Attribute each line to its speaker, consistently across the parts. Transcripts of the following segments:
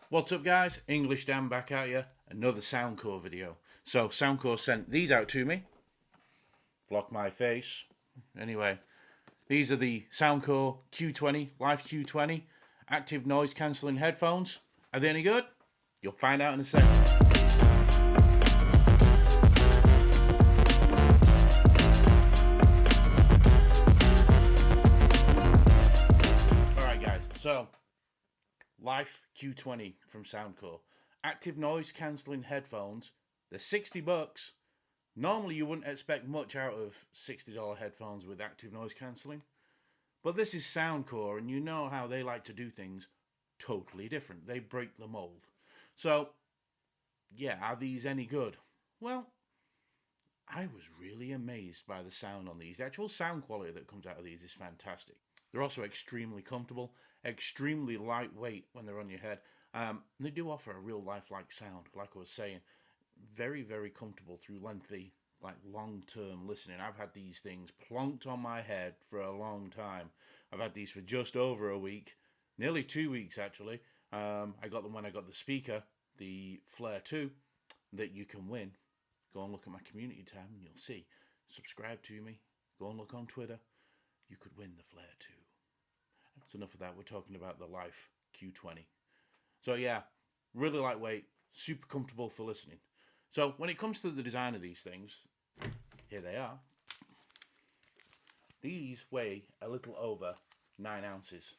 Speaker 1: What's up guys, English Dan back at you, another Soundcore video. So Soundcore sent these out to me. Block my face. Anyway, these are the Soundcore Q20, Life Q20 active noise cancelling headphones. Are they any good? You'll find out in a second. Alright guys, so Life Q20 from Soundcore. Active noise cancelling headphones. They're $60. Normally you wouldn't expect much out of $60 headphones with active noise cancelling. But this is Soundcore and you know how they like to do things totally different. They break the mold. So, yeah, are these any good? Well, I was really amazed by the sound on these. The actual sound quality that comes out of these is fantastic. They're also extremely comfortable, extremely lightweight when they're on your head. They do offer a real lifelike sound, like I was saying. Very, very comfortable through lengthy, like long-term listening. I've had these things plonked on my head for a long time. I've had these for just over a week, nearly 2 weeks actually. I got them when I got the speaker, the Flare 2, that you can win. Go and look at my community tab and you'll see. Subscribe to me. Go and look on Twitter. You could win the Flare 2. That's enough of that. We're talking about the Life Q20. So yeah, really lightweight, super comfortable for listening. So when it comes to the design of these things, here they are. These weigh a little over 9 ounces.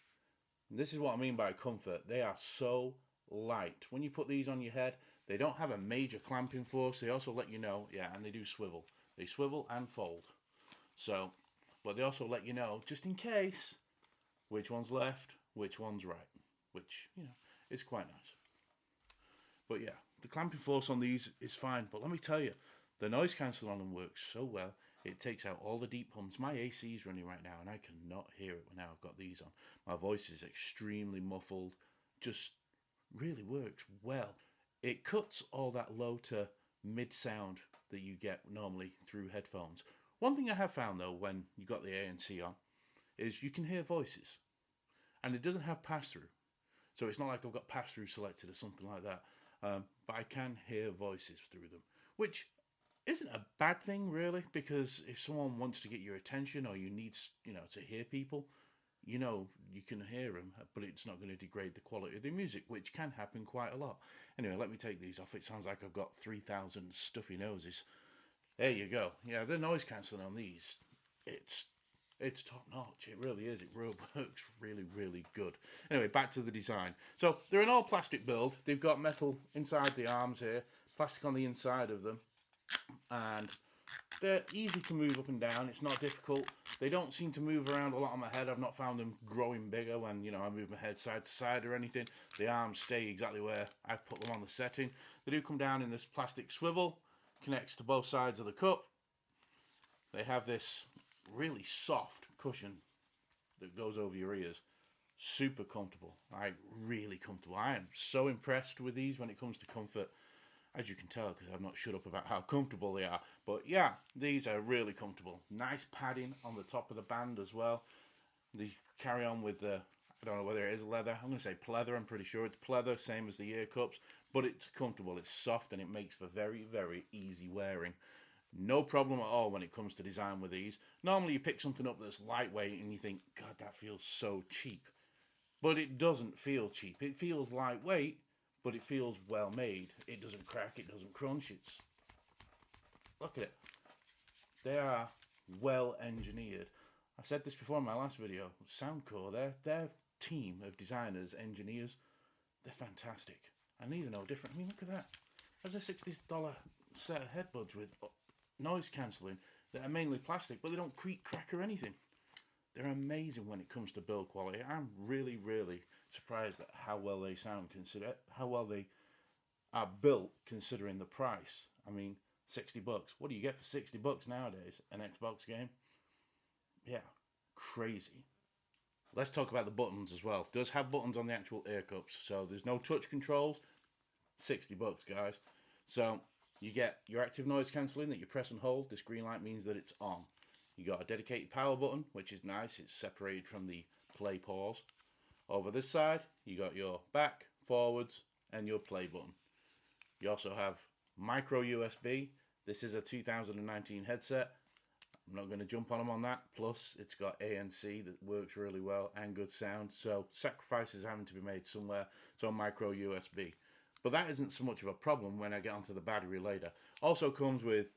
Speaker 1: And this is what I mean by comfort. They are so light. When you put these on your head, they don't have a major clamping force. They also let you know, yeah, and they do swivel. They swivel and fold. So, but they also let you know, just in case, which one's left, which one's right, which, you know, is quite nice. But yeah, the clamping force on these is fine. But let me tell you, the noise cancelling on them works so well. It takes out all the deep hums. My AC is running right now and I cannot hear it now I've got these on. My voice is extremely muffled. Just really works well. It cuts all that low to mid sound that you get normally through headphones. One thing I have found though, when you got the ANC on, is you can hear voices. And it doesn't have pass-through. So it's not like I've got pass-through selected or something like that. But I can hear voices through them, which isn't a bad thing really, because if someone wants to get your attention or you need, you know, to hear people, you know, you can hear them, but it's not going to degrade the quality of the music, which can happen quite a lot. Anyway, let me take these off. It sounds like I've got 3,000 stuffy noses. There you go. Yeah, the noise cancelling on these, it's top notch. It really is. It really works really, really good. Anyway, back to the design. So they're an all plastic build. They've got metal inside the arms here, plastic on the inside of them, and they're easy to move up and down. It's not difficult. They don't seem to move around a lot on my head. I've not found them growing bigger when, you know, I move my head side to side or anything. The arms stay exactly where I put them on the setting. They do come down in this plastic swivel, connects to both sides of the cup. They have this really soft cushion that goes over your ears. Super comfortable. Like, really comfortable. I am so impressed with these when it comes to comfort, as you can tell, because I've not shut up about how comfortable they are. But yeah, these are really comfortable. Nice padding on the top of the band as well. They carry on with the, I don't know whether it is leather. I'm going to say pleather. I'm pretty sure it's pleather, same as the ear cups. But it's comfortable, it's soft, and it makes for very, very easy wearing. No problem at all when it comes to design with these. Normally you pick something up that's lightweight and you think, God, that feels so cheap. But it doesn't feel cheap. It feels lightweight, but it feels well made. It doesn't crack, it doesn't crunch. It's, look at it. They are well engineered. I said this before in my last video. Soundcore, their team of designers, engineers, they're fantastic. And these are no different. I mean, look at that. There's a $60 set of headbuds with noise cancelling that are mainly plastic, but they don't creak, crack or anything. They're amazing when it comes to build quality. I'm really, really surprised at how well they sound, how well they are built considering the price. I mean, $60. What do you get for $60 nowadays? An Xbox game? Yeah, crazy. Let's talk about the buttons as well. It does have buttons on the actual ear cups, so there's no touch controls. $60, guys. So you get your active noise cancelling that you press and hold. This green light means that it's on. You got a dedicated power button, which is nice. It's separated from the play pause. Over this side, you got your back, forwards, and your play button. You also have micro USB. This is a 2019 headset. I'm not going to jump on them on that. Plus, it's got ANC that works really well and good sound. So sacrifices having to be made somewhere. So micro USB. But that isn't so much of a problem when I get onto the battery later. Also comes with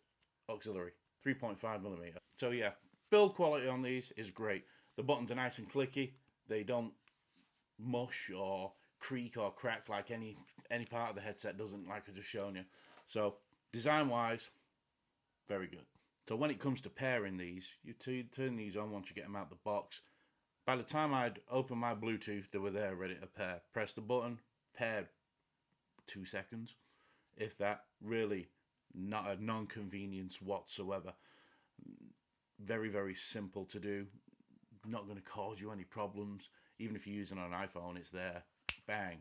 Speaker 1: auxiliary, 3.5mm. So yeah, build quality on these is great. The buttons are nice and clicky. They don't mush or creak or crack like any part of the headset doesn't, like I just shown you. So design wise, very good. So when it comes to pairing these, you turn these on once you get them out the box. By the time I'd open my Bluetooth, they were there ready to pair. Press the button, paired 2 seconds, if that. Really not a non-convenience whatsoever. Very, very simple to do. Not going to cause you any problems. Even if you're using an iPhone, it's there. Bang.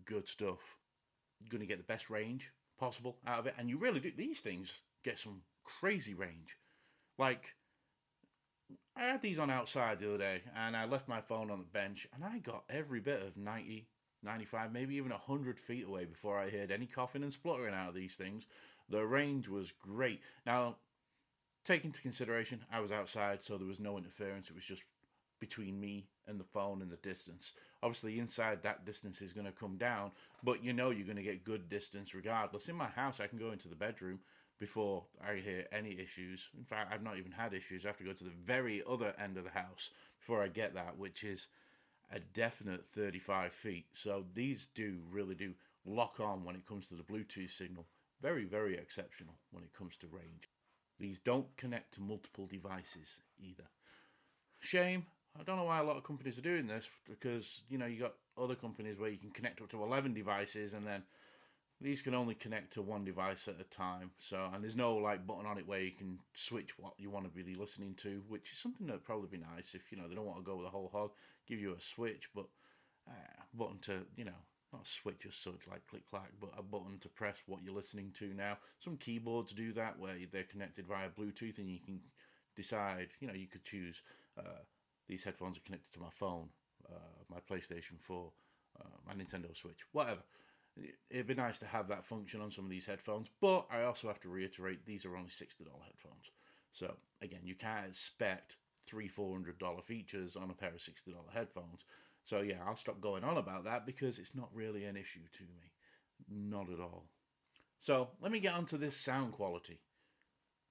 Speaker 1: Good stuff. You're going to get the best range possible out of it. And you really do. These things get some crazy range. Like, I had these on outside the other day, and I left my phone on the bench, and I got every bit of 90, 95, maybe even 100 feet away before I heard any coughing and spluttering out of these things. The range was great. Now, take into consideration, I was outside, so there was no interference. It was just between me and the phone and the distance. Obviously, inside, that distance is going to come down, but you know you're going to get good distance regardless. In my house, I can go into the bedroom before I hear any issues. In fact, I've not even had issues. I have to go to the very other end of the house before I get that, which is a definite 35 feet. So these really do lock on when it comes to the Bluetooth signal. Very, very exceptional when it comes to range. These don't connect to multiple devices either. Shame. I don't know why a lot of companies are doing this, because, you know, you got other companies where you can connect up to 11 devices, and then these can only connect to one device at a time. So, and there's no like button on it where you can switch what you want to be listening to, which is something that'd probably be nice if, you know, they don't want to go with a whole hog, give you a switch, but button to, you know, not a switch as such like click clack, but a button to press what you're listening to now. Some keyboards do that where they're connected via Bluetooth, and you can decide, you know, you could choose these headphones are connected to my phone, my PlayStation 4, my Nintendo Switch, whatever. It'd be nice to have that function on some of these headphones, but I also have to reiterate, these are only $60 headphones. So again, you can't expect $300-400 features on a pair of $60 headphones. So yeah, I'll stop going on about that because it's not really an issue to me. Not at all. So let me get onto this sound quality.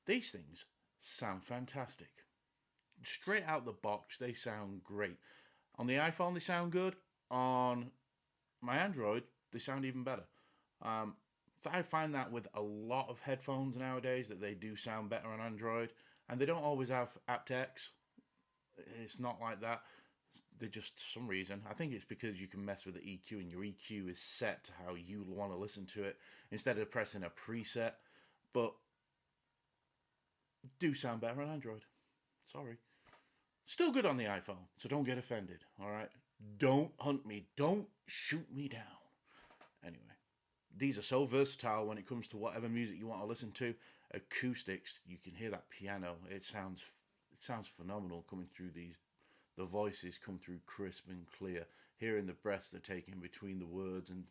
Speaker 1: These things sound fantastic. Straight out the box, they sound great. On the iPhone, they sound good. On my Android, they sound even better. I find that with a lot of headphones nowadays, that they do sound better on Android, and they don't always have aptX. It's not like that. They just, for some reason, I think it's because you can mess with the EQ, and your EQ is set to how you want to listen to it instead of pressing a preset. But do sound better on Android. Sorry. Still good on the iPhone, so don't get offended, all right? Don't hunt me. Don't shoot me down. Anyway, these are so versatile when it comes to whatever music you want to listen to. Acoustics, you can hear that piano. It sounds phenomenal coming through these. The voices come through crisp and clear. Hearing the breaths they're taking between the words, and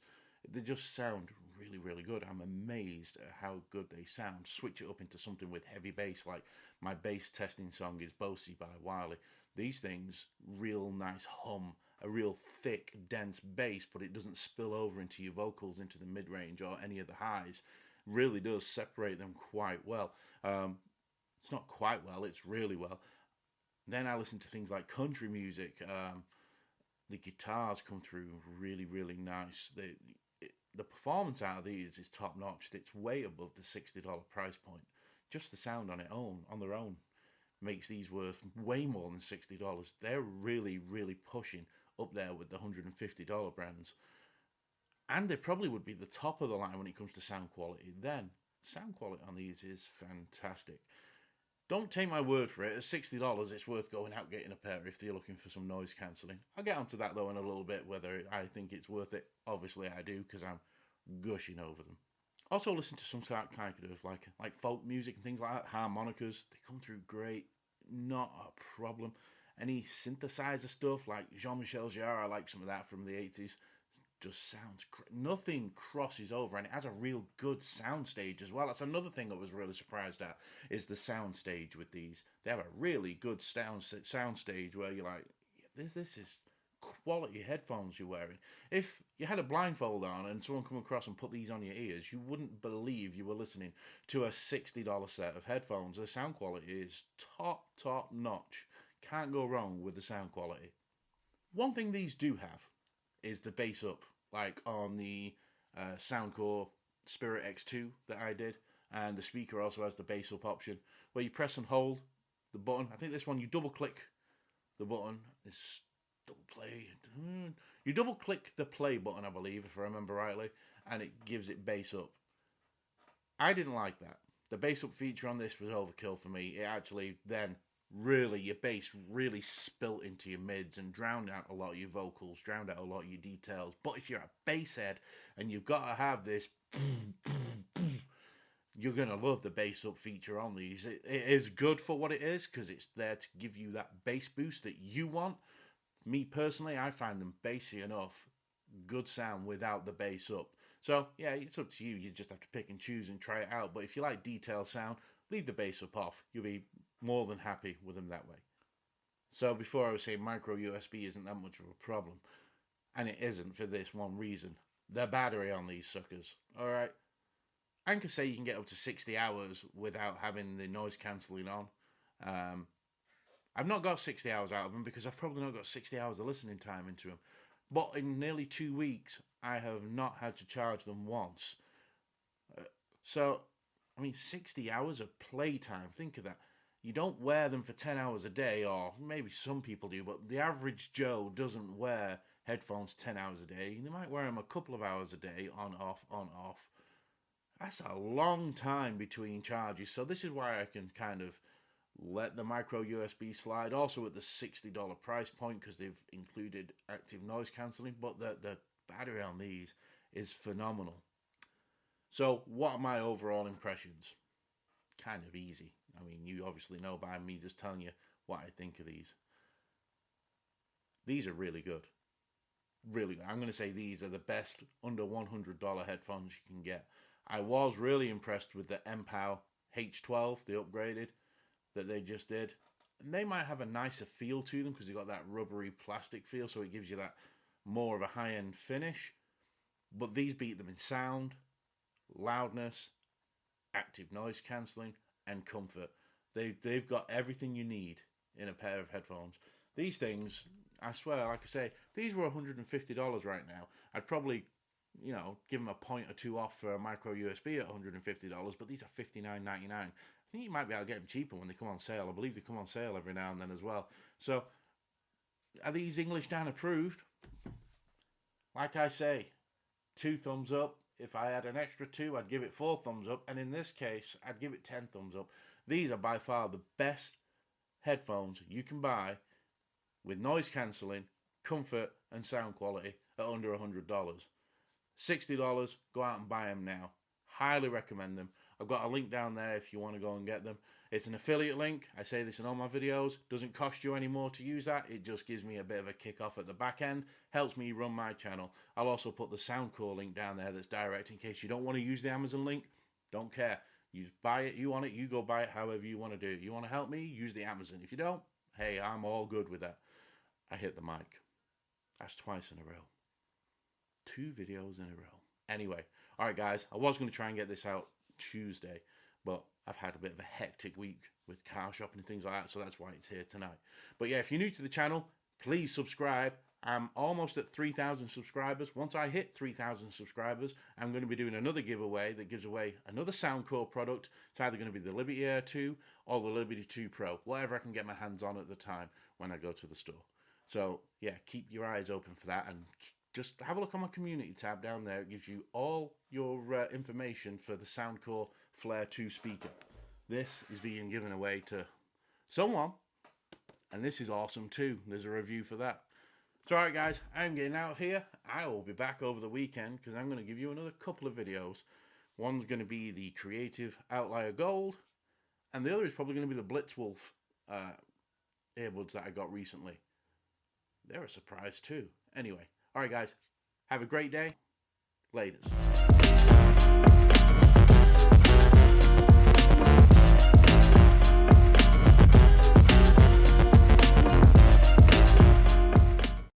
Speaker 1: they just sound really, really good. I'm amazed at how good they sound. Switch it up into something with heavy bass, like my bass testing song is Bosie by Wiley. These things, real nice hum, a real thick, dense bass, but it doesn't spill over into your vocals, into the mid-range or any of the highs. Really does separate them quite well. It's not quite well, it's really well. Then I listen to things like country music. The guitars come through really, really nice. The performance out of these is top notch. It's way above the $60 price point. Just the sound on their own, makes these worth way more than $60. They're really, really pushing up there with the $150 brands. And they probably would be the top of the line when it comes to sound quality. Then, sound quality on these is fantastic. Don't take my word for it. At $60, it's worth going out getting a pair if you're looking for some noise cancelling. I'll get onto that though in a little bit, whether I think it's worth it. Obviously I do, because I'm gushing over them. Also listen to some kind of like folk music and things like that. Harmonicas, they come through great. Not a problem. Any synthesizer stuff like Jean-Michel Jarre, I like some of that from the 80s. just sounds nothing crosses over, and it has a real good sound stage as well. That's another thing I was really surprised at, is the sound stage with these. They have a really good sound stage where you're like, this is quality headphones you're wearing. If you had a blindfold on and someone come across and put these on your ears, you wouldn't believe you were listening to a $60 set of headphones. The sound quality is top notch. Can't go wrong with the sound quality. One thing these do have is the bass up, like on the Soundcore Spirit X2 that I did, and the speaker also has the bass up option, where you press and hold the button. I think this one, you double click the button. It's double play. You double click the play button, I believe, if I remember rightly, and it gives it bass up. I didn't like that. The bass up feature on this was overkill for me. It actually then really, your bass really spilt into your mids and drowned out a lot of your vocals, drowned out a lot of your details. But if you're a bass head and you've got to have this, you're going to love the bass up feature on these. It is good for what it is, because it's there to give you that bass boost that you want. Me personally, I find them bassy enough, good sound without the bass up. So yeah, it's up to you. You just have to pick and choose and try it out. But if you like detailed sound, leave the bass up off. You'll be more than happy with them that way. So before I was saying micro USB isn't that much of a problem, and it isn't for this one reason. The battery on these suckers. Alright, I can say you can get up to 60 hours without having the noise cancelling on. I've not got 60 hours out of them because I've probably not got 60 hours of listening time into them. But in nearly 2 weeks, I have not had to charge them once. So, I mean, 60 hours of playtime. Think of that. You don't wear them for 10 hours a day, or maybe some people do, but the average Joe doesn't wear headphones 10 hours a day. They might wear them a couple of hours a day, on, off, on, off. That's a long time between charges. So this is why I can kind of let the micro USB slide, also at the $60 price point, because they've included active noise cancelling. But the battery on these is phenomenal. So what are my overall impressions? Kind of easy. I mean, you obviously know by me just telling you what I think of these. These are really good. Really good. I'm going to say these are the best under $100 headphones you can get. I was really impressed with the MPOW H12, the upgraded, that they just did. And they might have a nicer feel to them because they've got that rubbery plastic feel, so it gives you that more of a high-end finish. But these beat them in sound, loudness, active noise cancelling, and comfort. They've got everything you need in a pair of headphones. These things, I swear, like I say, if these were $150 right now, I'd probably, give them a point or two off for a micro USB at $150, but these are $59.99. I think you might be able to get them cheaper when they come on sale. I believe they come on sale every now and then as well. So, are these English Dan approved? Like I say, 2 thumbs up. If I had an extra 2, I'd give it 4 thumbs up. And in this case, I'd give it 10 thumbs up. These are by far the best headphones you can buy with noise cancelling, comfort, and sound quality at under $100. $60, go out and buy them now. Highly recommend them. I've got a link down there if you want to go and get them. It's an affiliate link. I say this in all my videos. Doesn't cost you any more to use that. It just gives me a bit of a kick off at the back end. Helps me run my channel. I'll also put the Soundcore link down there that's direct in case you don't want to use the Amazon link. Don't care. You buy it, you want it, you go buy it however you want to do it. You want to help me? Use the Amazon. If you don't, hey, I'm all good with that. I hit the mic. That's twice in a row. 2 videos in a row. Anyway, alright guys, I was going to try and get this out Tuesday, but I've had a bit of a hectic week with car shopping and things like that, so that's why it's here tonight. But yeah, if you're new to the channel, please subscribe. I'm almost at 3,000 subscribers. Once I hit 3,000 subscribers, I'm going to be doing another giveaway that gives away another Soundcore product. It's either going to be the Liberty Air 2 or the Liberty 2 Pro, whatever I can get my hands on at the time when I go to the store. So yeah, keep your eyes open for that, and just have a look on my community tab down there. It gives you all your information for the Soundcore Flare 2 speaker. This is being given away to someone, and this is awesome too. There's a review for that. So alright guys, I'm getting out of here. I will be back over the weekend because I'm going to give you another couple of videos. One's going to be the Creative Outlier Gold, and the other is probably going to be the Blitzwolf earbuds that I got recently. They're a surprise too. Anyway, alright guys, Have a great day. Laters.